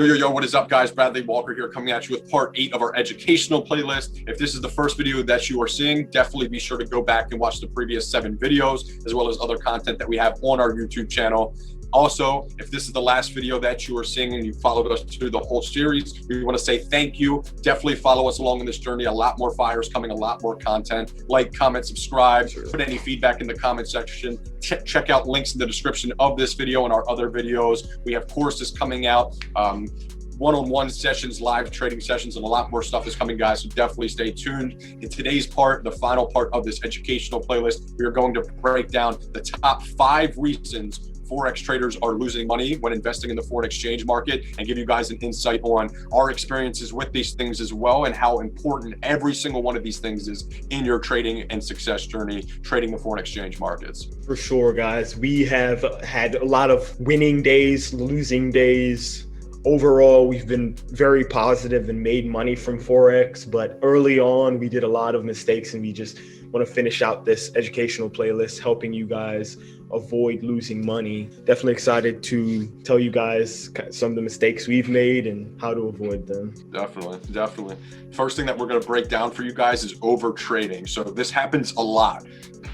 Yo, what is up, guys? Bradley Walker here, coming at you with part 8 of our educational playlist. If this is the first video that you are seeing, definitely be sure to go back and watch the previous 7 videos, as well as other content that we have on our YouTube channel. Also, if this is the last video that you are seeing and you followed us through the whole series, we want to say thank you. Definitely follow us along in this journey. A lot more fires coming, a lot more content. Like, comment, subscribe, put any feedback in the comment section. Check out links in the description of this video and our other videos. We have courses coming out, one-on-one sessions, live trading sessions, and a lot more stuff is coming, guys, so definitely stay tuned. In today's part, the final part of this educational playlist, we are going to break down the top 5 reasons Forex traders are losing money when investing in the foreign exchange market, and give you guys an insight on our experiences with these things as well, and how important every single one of these things is in your trading and success journey trading the foreign exchange markets. For sure, guys. We have had a lot of winning days, losing days. Overall, we've been very positive and made money from Forex, but early on, we did a lot of mistakes, and we just want to finish out this educational playlist helping you guys avoid losing money. Definitely excited to tell you guys some of the mistakes we've made and how to avoid them. Definitely. First thing that we're going to break down for you guys is overtrading. So this happens a lot.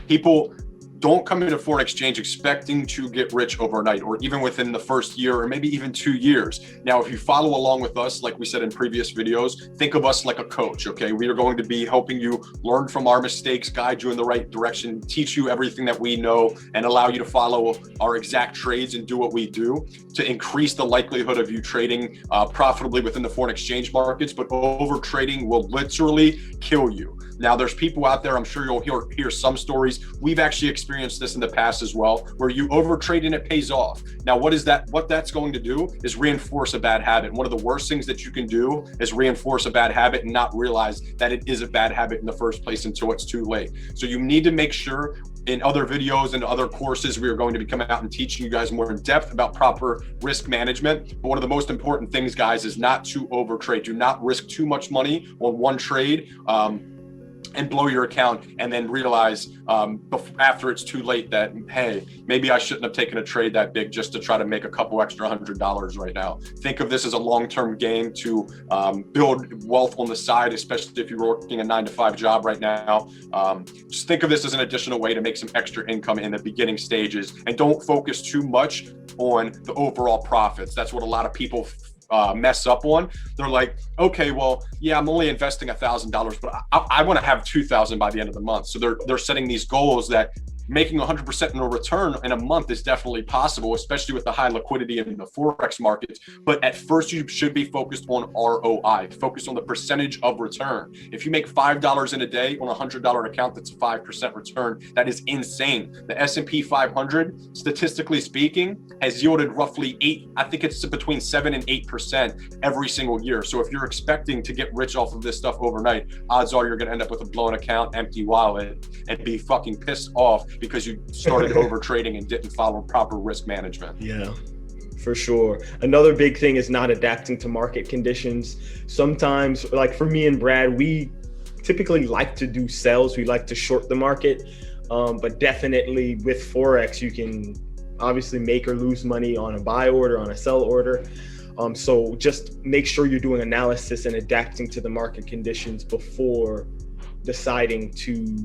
People don't come into foreign exchange expecting to get rich overnight, or even within the first year, or maybe even 2 years. Now, if you follow along with us, like we said in previous videos, think of us like a coach, okay? We are going to be helping you learn from our mistakes, guide you in the right direction, teach you everything that we know, and allow you to follow our exact trades and do what we do to increase the likelihood of you trading profitably within the foreign exchange markets. But overtrading will literally kill you. Now, there's people out there, I'm sure you'll hear some stories. We've actually experienced this in the past as well, where you overtrade and it pays off. Now, what that's going to do is reinforce a bad habit. One of the worst things that you can do is reinforce a bad habit and not realize that it is a bad habit in the first place until it's too late. So you need to make sure, in other videos and other courses, we are going to be coming out and teaching you guys more in depth about proper risk management. But one of the most important things, guys, is not to overtrade. Do not risk too much money on one trade and blow your account, and then realize after it's too late that, hey, maybe I shouldn't have taken a trade that big just to try to make a couple extra $100 right now. Think of this as a long-term game to build wealth on the side, especially if you're working a 9-to-5 job right now. Just think of this as an additional way to make some extra income in the beginning stages, and don't focus too much on the overall profits. That's what a lot of people mess up on. They're like, okay, well, yeah, I'm only investing $1,000, but I want to have 2,000 by the end of the month. So they're setting these goals that making 100% in a return in a month is definitely possible, especially with the high liquidity in the Forex markets. But at first, you should be focused on ROI, focus on the percentage of return. If you make $5 in a day on a $100 account, that's a 5% return. That is insane. The S&P 500, statistically speaking, has yielded roughly I think it's between 7 and 8% every single year. So if you're expecting to get rich off of this stuff overnight, odds are you're going to end up with a blown account, empty wallet, and be fucking pissed off because you started overtrading and didn't follow proper risk management. Yeah, for sure. Another big thing is not adapting to market conditions. Sometimes, like for me and Brad, we typically like to do sells. We like to short the market, but definitely with Forex, you can obviously make or lose money on a buy order, on a sell order. So just make sure you're doing analysis and adapting to the market conditions before deciding to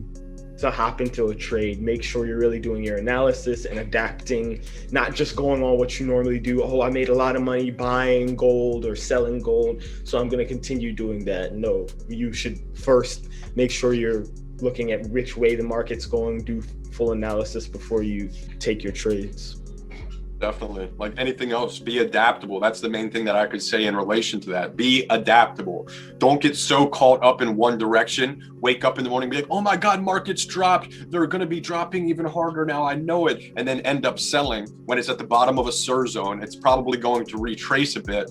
hop into a trade. Make sure you're really doing your analysis and adapting, not just going on what you normally do. Oh, I made a lot of money buying gold or selling gold, so I'm going to continue doing that. No, you should first make sure you're looking at which way the market's going, do full analysis before you take your trades. Definitely. Like anything else, be adaptable. That's the main thing that I could say in relation to that. Be adaptable. Don't get so caught up in one direction. Wake up in the morning and be like, oh my God, markets dropped. They're going to be dropping even harder now. I know it. And then end up selling when it's at the bottom of a SIR zone. It's probably going to retrace a bit.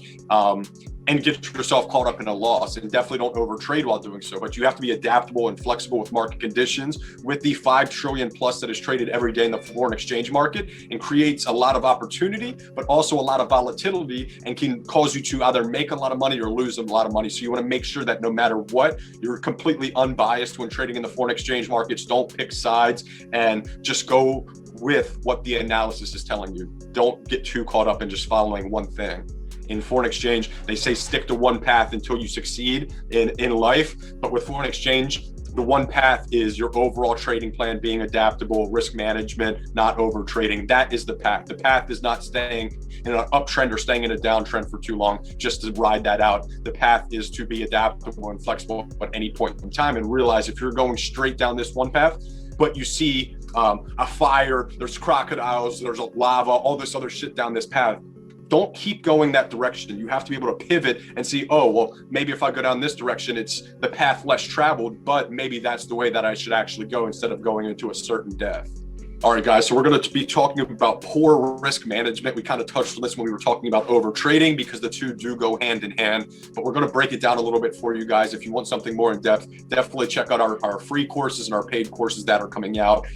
And get yourself caught up in a loss, and definitely don't overtrade while doing so. But you have to be adaptable and flexible with market conditions. With the 5 trillion plus that is traded every day in the foreign exchange market, and creates a lot of opportunity, but also a lot of volatility, and can cause you to either make a lot of money or lose a lot of money. So you want to make sure that no matter what, you're completely unbiased when trading in the foreign exchange markets. Don't pick sides and just go with what the analysis is telling you. Don't get too caught up in just following one thing. In foreign exchange, they say stick to one path until you succeed in life. But with foreign exchange, the one path is your overall trading plan being adaptable, risk management, not over trading. That is the path. The path is not staying in an uptrend or staying in a downtrend for too long just to ride that out. The path is to be adaptable and flexible at any point in time, and realize if you're going straight down this one path, but you see a fire, there's crocodiles, there's a lava, all this other shit down this path, don't keep going that direction. You have to be able to pivot and see, oh, well, maybe if I go down this direction, it's the path less traveled, but maybe that's the way that I should actually go instead of going into a certain death. All right, guys, so we're going to be talking about poor risk management. We kind of touched on this when we were talking about over trading because the two do go hand in hand, but we're going to break it down a little bit for you guys. If you want something more in depth, definitely check out our free courses and our paid courses that are coming out.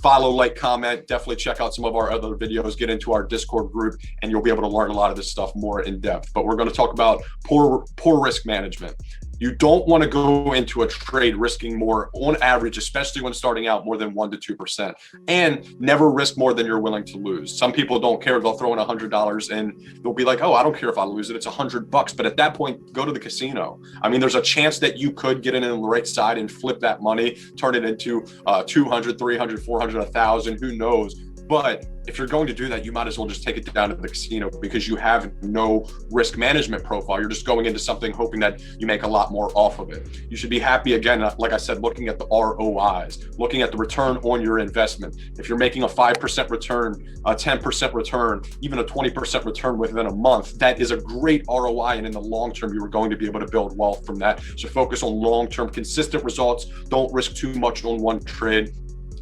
Follow, like, comment, definitely check out some of our other videos, get into our Discord group, and you'll be able to learn a lot of this stuff more in depth. But we're going to talk about poor risk management. You don't want to go into a trade risking more on average, especially when starting out, more than 1% to 2%, and never risk more than you're willing to lose. Some people don't care. They'll throw in $100 and they'll be like, oh, I don't care if I lose it. It's $100. But at that point, go to the casino. I mean, there's a chance that you could get in on the right side and flip that money, turn it into 200, 300, 400, 1,000, who knows? But if you're going to do that, you might as well just take it down to the casino because you have no risk management profile. You're just going into something hoping that you make a lot more off of it. You should be happy, again, like I said, looking at the ROIs, looking at the return on your investment. If you're making a 5% return, a 10% return, even a 20% return within a month, that is a great ROI. And in the long term, you are going to be able to build wealth from that. So focus on long-term consistent results. Don't risk too much on one trade.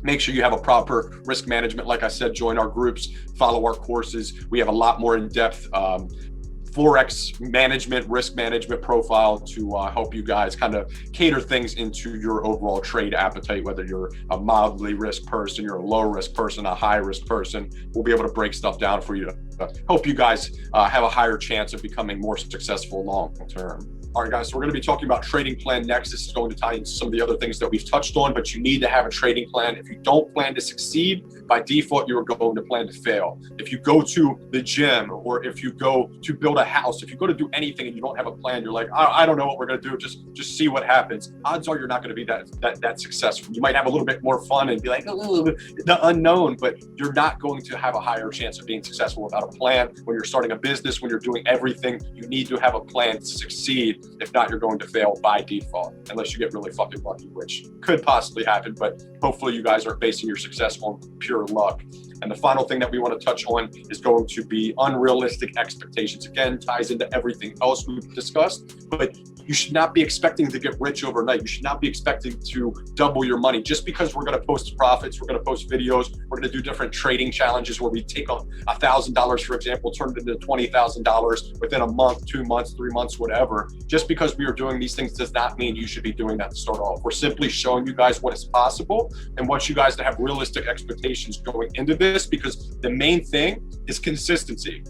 Make sure you have a proper risk management. Like I said, join our groups, follow our courses. We have a lot more in-depth Forex management, risk management profile to help you guys kind of cater things into your overall trade appetite, whether you're a mildly risk person, you're a low risk person, a high risk person. We'll be able to break stuff down for you to help you guys have a higher chance of becoming more successful long term. All right, guys, so we're going to be talking about trading plan next. This is going to tie into some of the other things that we've touched on, but you need to have a trading plan. If you don't plan to succeed, by default, you're going to plan to fail. If you go to the gym, or if you go to build a house, if you go to do anything and you don't have a plan, you're like, I don't know what we're going to do. Just see what happens. Odds are you're not going to be that successful. You might have a little bit more fun and be like, oh, the unknown, but you're not going to have a higher chance of being successful without a plan. When you're starting a business, when you're doing everything, you need to have a plan to succeed. If not, you're going to fail by default, unless you get really fucking lucky, which could possibly happen, but hopefully you guys are basing your success on pure luck. And the final thing that we want to touch on is going to be unrealistic expectations. Again, ties into everything else we've discussed, but you should not be expecting to get rich overnight. You should not be expecting to double your money just because we're going to post profits, we're going to post videos, we're going to do different trading challenges where we take $1,000, for example, turn it into $20,000 within a month, 2 months, 3 months, whatever. Just because we are doing these things does not mean you should be doing that to start off. We're simply showing you guys what is possible and want you guys to have realistic expectations going into this, because the main thing is consistency.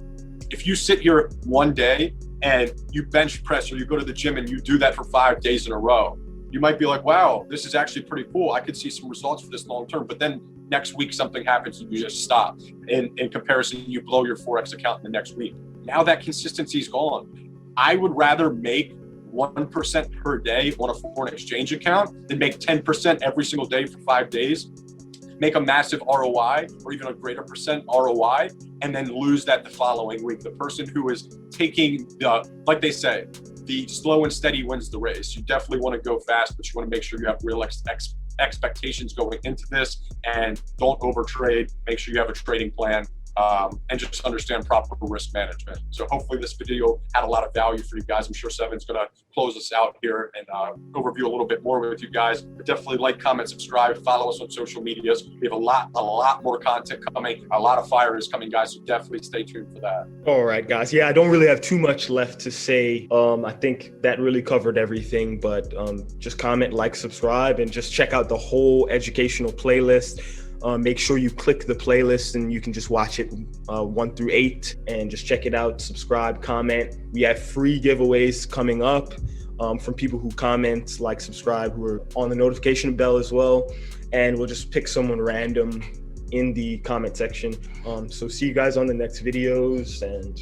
If you sit here one day and you bench press, or you go to the gym and you do that for 5 days in a row, you might be like, wow, this is actually pretty cool. I could see some results for this long term. But then next week something happens and you just stop. In comparison, you blow your Forex account in the next week. Now that consistency is gone. I would rather make 1% per day on a foreign exchange account than make 10% every single day for 5 days, make a massive ROI or even a greater percent ROI, and then lose that the following week. The person who is taking like they say, the slow and steady wins the race. You definitely want to go fast, but you want to make sure you have real expectations going into this, and don't overtrade. Make sure you have a trading plan. And just understand proper risk management. So hopefully this video had a lot of value for you guys. I'm sure Seven's going to close us out here and overview a little bit more with you guys. But definitely like, comment, subscribe, follow us on social medias. We have a lot more content coming. A lot of fire is coming, guys. So definitely stay tuned for that. All right, guys. Yeah, I don't really have too much left to say. I think that really covered everything, but just comment, like, subscribe, and just check out the whole educational playlist. Make sure you click the playlist and you can just watch it 1 through 8 and just check it out, subscribe, comment. We have free giveaways coming up from people who comment, like, subscribe, who are on the notification bell as well. And we'll just pick someone random in the comment section. So see you guys on the next videos, and